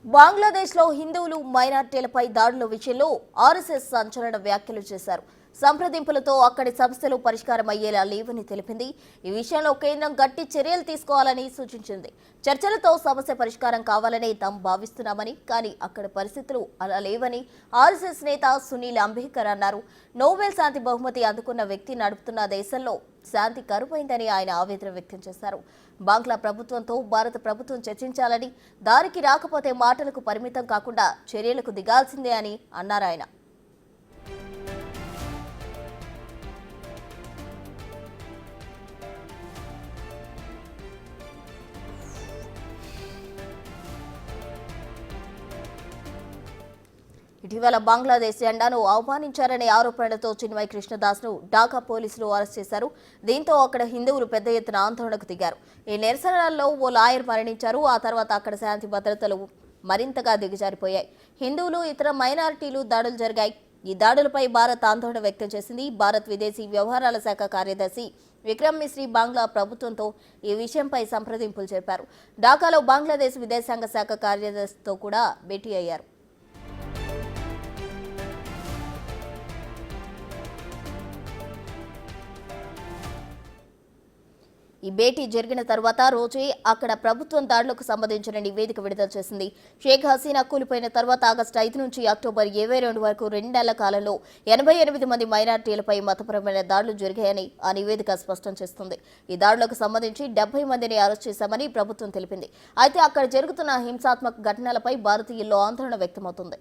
బంగ్లాదేశ్లో హిందువులు మైనార్టీలపై దాడుల విషయంలో ఆర్ఎస్ఎస్ సంచలన వ్యాఖ్యలు చేశారు. సంప్రదింపులతో అక్కడి సమస్యలు పరిష్కారం అయ్యేలా లేవని తెలిపింది. ఈ విషయంలో కేంద్రం గట్టి చర్యలు తీసుకోవాలని సూచించింది. చర్చలతో సమస్య పరిష్కారం కావాలని తాము భావిస్తున్నామని, కానీ అక్కడ పరిస్థితులు అలా లేవని ఆర్ఎస్ఎస్ నేత సునీల్ అంబేద్కర్ అన్నారు. నోబెల్ శాంతి బహుమతి అందుకున్న వ్యక్తి నడుపుతున్న దేశంలో శాంతి కరువైందని ఆయన ఆవేదన వ్యక్తం చేశారు. బంగ్లా ప్రభుత్వంతో భారత ప్రభుత్వం చర్చించాలని, దారికి రాకపోతే మాటలకు పరిమితం కాకుండా చర్యలకు దిగాల్సిందే అని అన్నారు ఆయన. ఇటీవల బంగ్లాదేశ్ జెండాను అవమానించారనే ఆరోపణలతో చిన్మయ్ కృష్ణదాస్ను ఢాకా పోలీసులు అరెస్ట్ చేశారు. దీంతో అక్కడ హిందువులు పెద్ద ఎత్తున ఆందోళనకు దిగారు. ఈ నిరసనలలో ఓ లాయర్ మరణించారు. ఆ తర్వాత అక్కడ శాంతి భద్రతలు మరింతగా దిగజారిపోయాయి. హిందువులు, ఇతర మైనారిటీలు దాడులు జరిగాయి. ఈ దాడులపై భారత్ ఆందోళన వ్యక్తం చేసింది. భారత్ విదేశీ వ్యవహారాల శాఖ కార్యదర్శి విక్రమ్ మిశ్రీ బంగ్లా ప్రభుత్వంతో ఈ విషయంపై సంప్రదింపులు జరిపారు. ఢాకాలో బంగ్లాదేశ్ విదేశాంగ శాఖ కార్యదర్శితో కూడా భేటీ అయ్యారు. ఈ భేటీ జరిగిన తర్వాత రోజే అక్కడ ప్రభుత్వం దాడులకు సంబంధించిన నివేదిక విడుదల చేసింది. షేక్ హసీనా కూలిపోయిన తర్వాత ఆగస్టు 5 నుంచి అక్టోబర్ 22 వరకు 2 నెలల కాలంలో 88 మంది మైనార్టీలపై మతపరమైన దాడులు జరిగాయని ఆ నివేదిక స్పష్టం చేస్తుంది. ఈ దాడులకు సంబంధించి 70 మందిని అరెస్ట్ చేశామని ప్రభుత్వం తెలిపింది. అయితే అక్కడ జరుగుతున్న హింసాత్మక ఘటనలపై భారతీయుల్లో ఆందోళన వ్యక్తమవుతుంది.